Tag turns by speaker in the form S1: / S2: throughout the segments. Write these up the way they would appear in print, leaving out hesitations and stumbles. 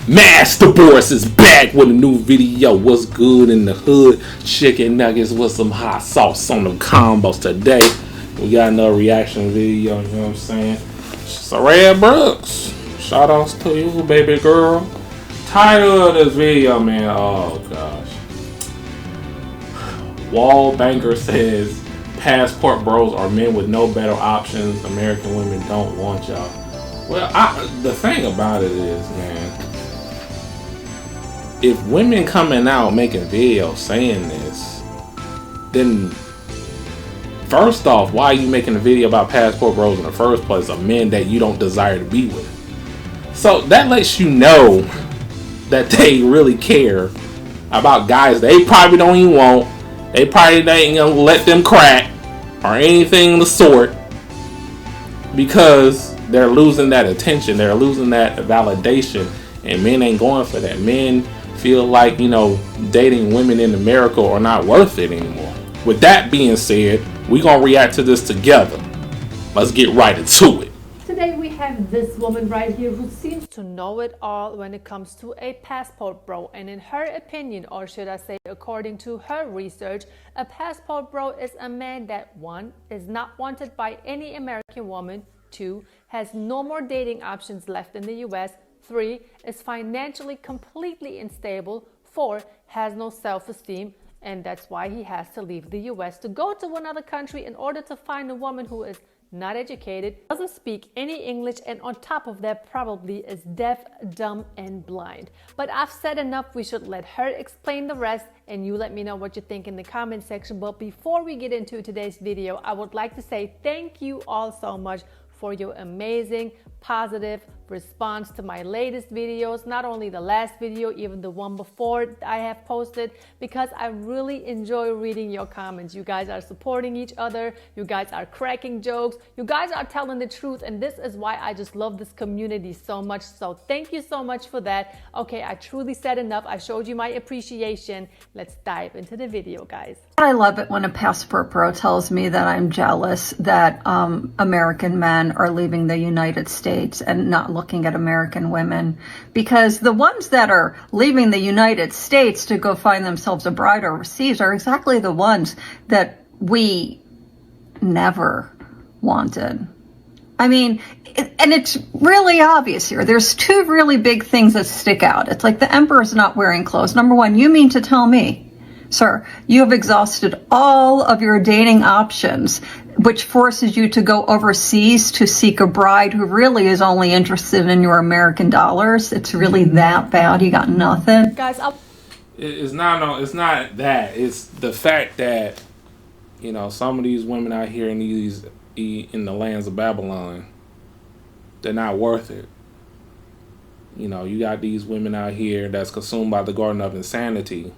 S1: MasterBoris is back with a new video. What's good in the hood? Chicken nuggets with some hot sauce on them combos today. We got another reaction video, you know what I'm saying? Saraya Brooks. Shout outs to you, baby girl. Title of this video, man. Oh gosh. Wall banker says passport bros are men with no better options. American women don't want y'all. Well, the thing about it is, man, if women coming out making videos saying this, then first off, why are you making a video about passport bros in the first place? Of men that you don't desire to be with. So that lets you know that they really care about guys they probably don't even want. They probably ain't gonna let them crack or anything of the sort, because they're losing that attention, they're losing that validation, and men ain't going for that. Men feel like, you know, dating women in America are not worth it anymore. With that being said, we're gonna react to this together. Let's get right into it.
S2: Today we have this woman right here who seems to know it all when it comes to a passport bro, and in her opinion, or should I say according to her research, a passport bro is a man that 1. is not wanted by any American woman, 2. has no more dating options left in the US, 3. is financially completely unstable, 4. has no self-esteem, and that's why he has to leave the US to go to another country in order to find a woman who is not educated, doesn't speak any English, and on top of that probably is deaf, dumb, and blind. But I've said enough. We should let her explain the rest, and you let me know what you think in the comment section. But before we get into today's video, I would like to say thank you all so much for your amazing positive response to my latest videos, not only the last video, even the one before I have posted, because I really enjoy reading your comments. You guys are supporting each other, you guys are cracking jokes, you guys are telling the truth, and this is why I just love this community so much. So thank you so much for that. Okay, I truly said enough. I showed you my appreciation. Let's dive into the video, guys.
S3: I love it when a passport bro tells me that I'm jealous that American men are leaving the United States and not looking at American women, because the ones that are leaving the United States to go find themselves a bride overseas are exactly the ones that we never wanted. I mean, and it's really obvious here. There's two really big things that stick out. It's like the emperor's not wearing clothes. Number one, you mean to tell me, sir, you have exhausted all of your dating options, which forces you to go overseas to seek a bride who really is only interested in your American dollars? It's really that bad? You got nothing?
S2: Guys,
S1: It's not that. It's the fact that, you know, some of these women out here in the lands of Babylon, they're not worth it. You know, you got these women out here that's consumed by the garden of insanity.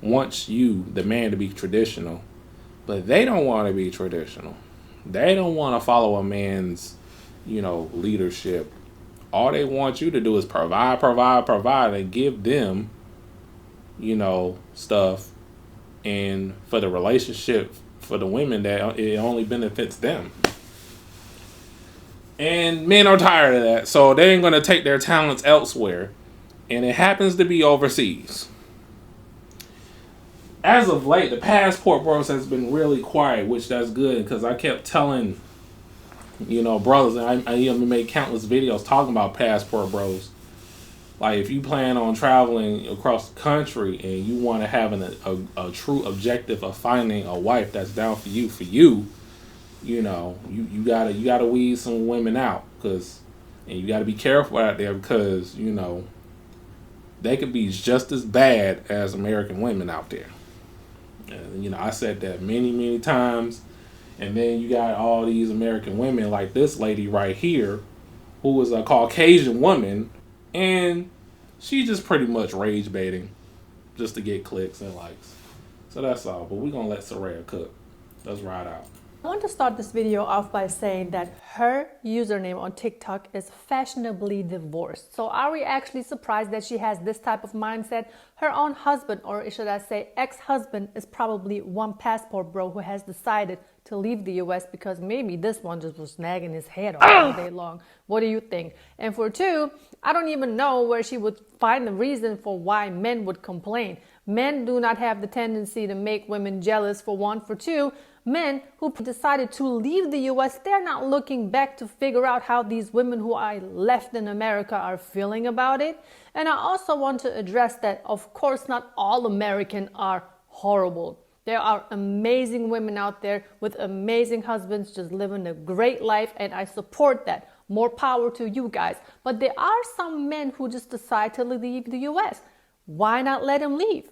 S1: Wants you, the man, to be traditional, but they don't want to be traditional. They don't want to follow a man's, you know, leadership. All they want you to do is provide, and give them, you know, stuff. And for the relationship, for the women, that it only benefits them. And men are tired of that, so they ain't going to take their talents elsewhere. And it happens to be overseas. As of late, the passport bros has been really quiet, which that's good, because I kept telling, you know, brothers, and I even made countless videos talking about passport bros. Like, if you plan on traveling across the country and you want to have a true objective of finding a wife that's down for you, you know, you gotta weed some women out, and you gotta be careful out there, because, you know, they could be just as bad as American women out there. And, you know, I said that many times. And then you got all these American women like this lady right here, who is a Caucasian woman, and she just pretty much rage baiting just to get clicks and likes. So that's all. But we're gonna let Saraya cook. Let's ride out.
S2: I want to start this video off by saying that her username on TikTok is fashionably divorced. So are we actually surprised that she has this type of mindset? Her own husband, or should I say ex-husband, is probably one passport bro who has decided to leave the US because maybe this one just was nagging his head all day long. What do you think? And for two, I don't even know where she would find the reason for why men would complain. Men do not have the tendency to make women jealous, for one. For two, men who decided to leave the US, they're not looking back to figure out how these women who I left in America are feeling about it. And I also want to address that, of course, not all Americans are horrible. There are amazing women out there with amazing husbands just living a great life, and I support that. More power to you guys. But there are some men who just decide to leave the US. Why not let them leave?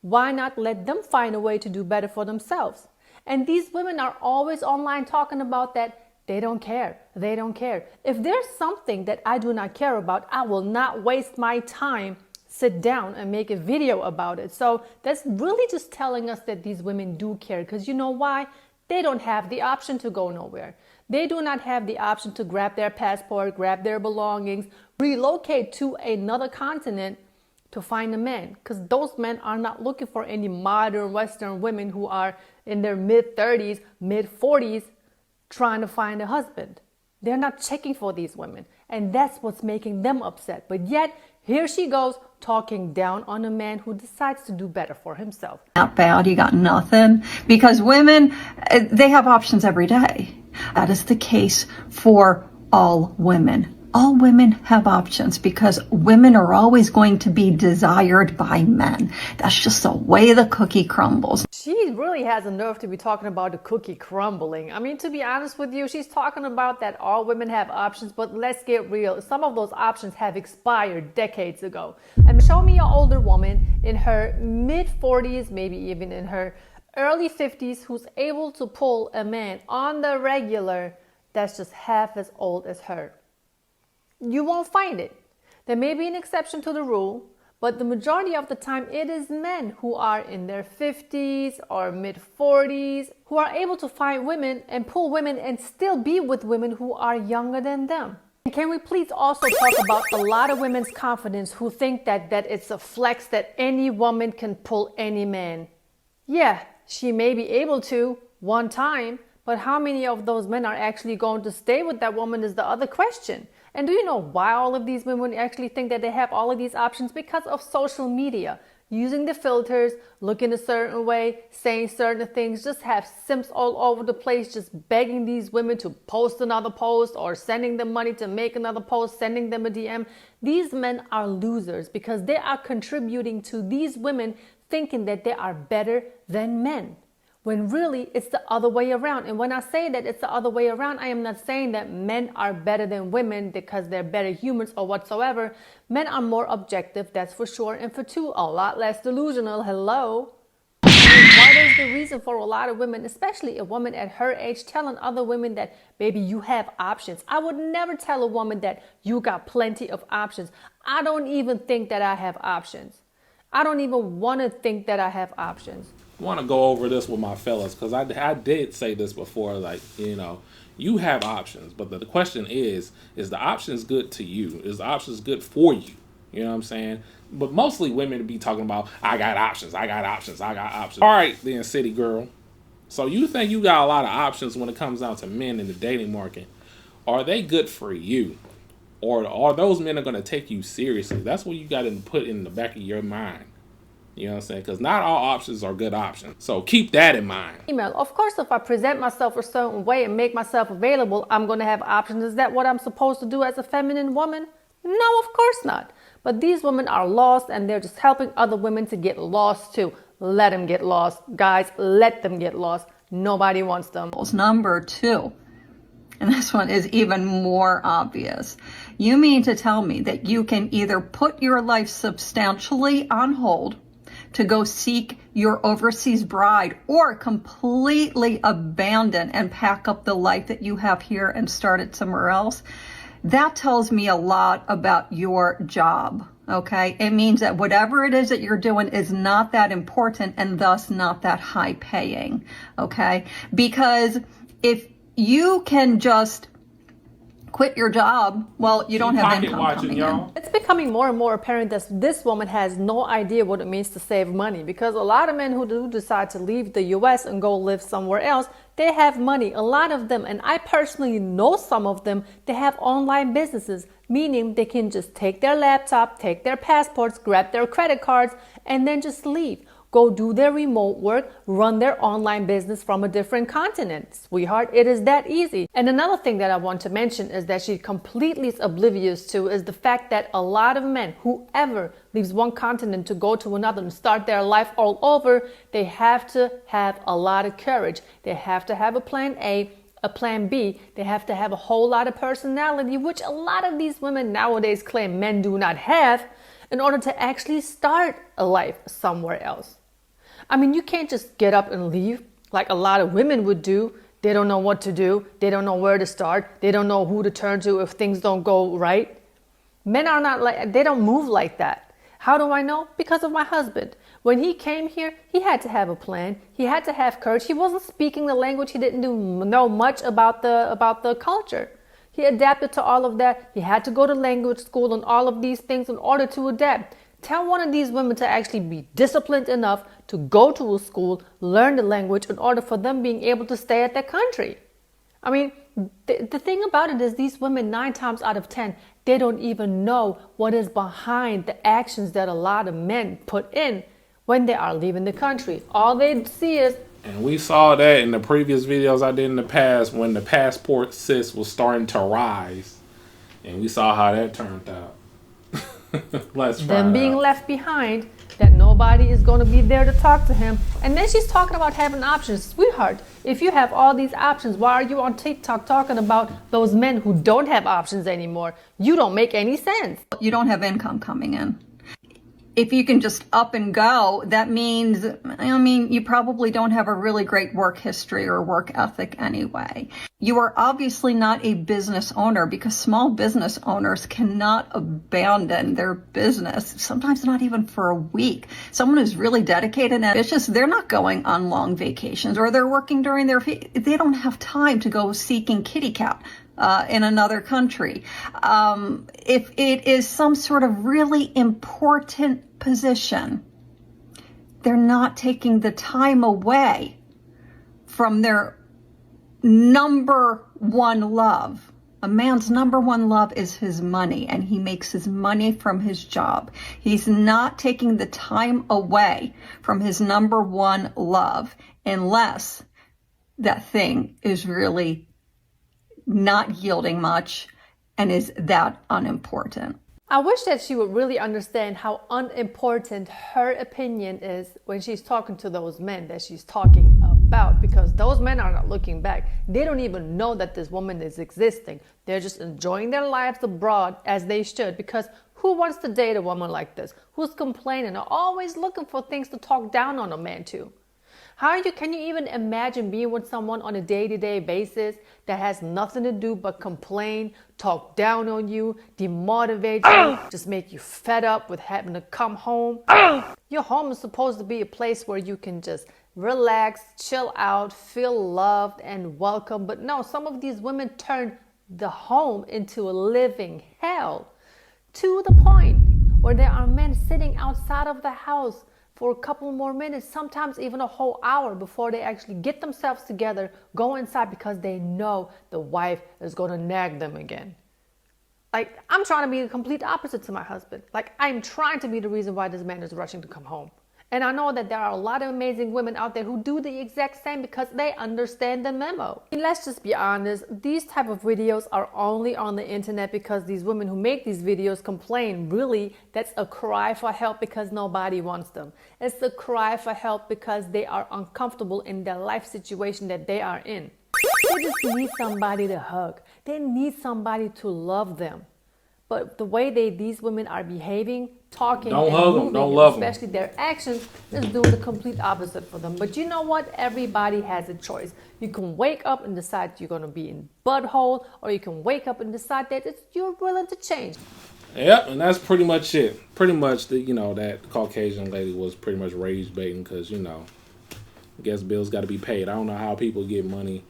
S2: Why not let them find a way to do better for themselves? And these women are always online talking about that they don't care. They don't care. If there's something that I do not care about, I will not waste my time, sit down and make a video about it. So that's really just telling us that these women do care, because you know why? They don't have the option to go nowhere. They do not have the option to grab their passport, grab their belongings, relocate to another continent to find a man, because those men are not looking for any modern Western women who are in their mid-30s, mid-40s trying to find a husband. They're not checking for these women, and that's what's making them upset. But yet here she goes talking down on a man who decides to do better for himself.
S3: Not bad, you got nothing, because women, they have options every day. That is the case for all women. All women have options because women are always going to be desired by men. That's just the way the cookie crumbles.
S2: She really has a nerve to be talking about the cookie crumbling. I mean, to be honest with you, she's talking about that all women have options, but let's get real. Some of those options have expired decades ago. And show me an older woman in her mid-40s, maybe even in her early 50s, who's able to pull a man on the regular that's just half as old as her. You won't find it. There may be an exception to the rule, but the majority of the time it is men who are in their 50s or mid-40s who are able to find women and pull women and still be with women who are younger than them. And can we please also talk about a lot of women's confidence who think that it's a flex that any woman can pull any man? Yeah, she may be able to one time, but how many of those men are actually going to stay with that woman is the other question. And do you know why all of these women actually think that they have all of these options? Because of social media. Using the filters, looking a certain way, saying certain things, just have simps all over the place, just begging these women to post another post or sending them money to make another post, sending them a DM. These men are losers because they are contributing to these women thinking that they are better than men, when really it's the other way around. And when I say that it's the other way around, I am not saying that men are better than women because they're better humans or whatsoever. Men are more objective, that's for sure. And for two, a lot less delusional. Hello. What is the reason for a lot of women, especially a woman at her age, telling other women that, baby, you have options? I would never tell a woman that you got plenty of options. I don't even think that I have options. I don't even want to think that I have options.
S1: I want to go over this with my fellas because I did say this before, like, you know, you have options, but the question is the options good to you? Is the options good for you? You know what I'm saying? But mostly women be talking about, I got options, I got options, I got options. All right, then, city girl. So you think you got a lot of options when it comes down to men in the dating market. Are they good for you? Or are those men are going to take you seriously? That's what you got to put in the back of your mind. You know what I'm saying? Because not all options are good options. So keep that in mind.
S2: Email. Of course, if I present myself a certain way and make myself available, I'm going to have options. Is that what I'm supposed to do as a feminine woman? No, of course not. But these women are lost and they're just helping other women to get lost too. Let them get lost. Guys, let them get lost. Nobody wants them.
S3: Number two, and this one is even more obvious. You mean to tell me that you can either put your life substantially on hold to go seek your overseas bride, or completely abandon and pack up the life that you have here and start it somewhere else? That tells me a lot about your job, okay? It means that whatever it is that you're doing is not that important and thus not that high paying, okay? Because if you can just quit your job, well, you don't have income coming in.
S2: It's becoming more and more apparent that this woman has no idea what it means to save money, because a lot of men who do decide to leave the US and go live somewhere else, they have money, a lot of them, and I personally know some of them, they have online businesses, meaning they can just take their laptop, take their passports, grab their credit cards, and then just leave. Go do their remote work, run their online business from a different continent. Sweetheart, it is that easy. And another thing that I want to mention is that she completely is oblivious to is the fact that a lot of men, whoever leaves one continent to go to another and start their life all over, they have to have a lot of courage. They have to have a plan A, a plan B. They have to have a whole lot of personality, which a lot of these women nowadays claim men do not have, in order to actually start a life somewhere else. I mean, you can't just get up and leave like a lot of women would do. They don't know what to do. They don't know where to start. They don't know who to turn to if things don't go right. Men are not like, they don't move like that. How do I know? Because of my husband. When he came here, he had to have a plan. He had to have courage. He wasn't speaking the language. He didn't know much about the culture. He adapted to all of that. He had to go to language school and all of these things in order to adapt. Tell one of these women to actually be disciplined enough to go to a school, learn the language in order for them being able to stay at their country. I mean, the thing about it is these women, 9 times out of 10, they don't even know what is behind the actions that a lot of men put in when they are leaving the country. All they see is,
S1: and we saw that in the previous videos I did in the past when the passport sis was starting to rise. And we saw how that turned out.
S2: Them being left behind, that nobody is going to be there to talk to him. And then she's talking about having options. Sweetheart, if you have all these options, why are you on TikTok talking about those men who don't have options anymore? You don't make any sense.
S3: You don't have income coming in. If you can just up and go, that means, I mean, you probably don't have a really great work history or work ethic anyway. You are obviously not a business owner, because small business owners cannot abandon their business, sometimes not even for a week. Someone who's really dedicated and ambitious, they're not going on long vacations, or they're working during they don't have time to go seeking kitty cat in another country. If it is some sort of really important position, they're not taking the time away from their number one love. A man's number one love is his money, and he makes his money from his job. He's not taking the time away from his number one love unless that thing is really not yielding much and is that unimportant.
S2: I wish that she would really understand how unimportant her opinion is when she's talking to those men that she's talking about, because those men are not looking back. They don't even know that this woman is existing. They're just enjoying their lives abroad as they should, because who wants to date a woman like this? Who's complaining or always looking for things to talk down on a man to? Can you even imagine being with someone on a day-to-day basis that has nothing to do but complain, talk down on you, demotivate you, just make you fed up with having to come home? Your home is supposed to be a place where you can just relax, chill out, feel loved and welcome. But no, some of these women turn the home into a living hell, to the point where there are men sitting outside of the house for a couple more minutes, sometimes even a whole hour, before they actually get themselves together, go inside, because they know the wife is going to nag them again. Like, I'm trying to be the complete opposite to my husband. Like, I'm trying to be the reason why this man is rushing to come home. And I know that there are a lot of amazing women out there who do the exact same, because they understand the memo. And let's just be honest, these type of videos are only on the internet because these women who make these videos complain. Really, that's a cry for help because nobody wants them. It's a cry for help because they are uncomfortable in their life situation that they are in. They just need somebody to hug. They need somebody to love them. But the way these women are behaving, talking,
S1: don't
S2: and
S1: hug
S2: moving,
S1: them, don't love
S2: especially their actions, is doing the complete opposite for them. But you know what? Everybody has a choice. You can wake up and decide you're going to be in butthole, or you can wake up and decide that you're willing to change.
S1: Yep, and that's pretty much it. Pretty much, that Caucasian lady was pretty much rage baiting because, I guess bills got to be paid. I don't know how people get money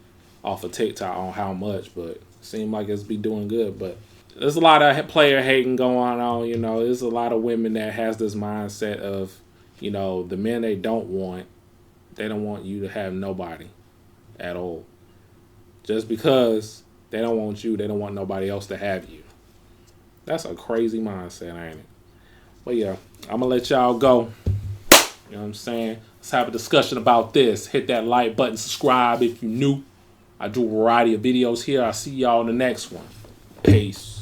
S1: off of TikTok on how much, but it seemed like it's be doing good. But there's a lot of player hating going on. You know, there's a lot of women that has this mindset of, you know, the men they don't want you to have nobody at all. Just because they don't want you, they don't want nobody else to have you. That's a crazy mindset, ain't it? But yeah, I'm gonna let y'all go. You know what I'm saying? Let's have a discussion about this. Hit that like button, subscribe if you're new. I do a variety of videos here. I'll see y'all in the next one. Peace.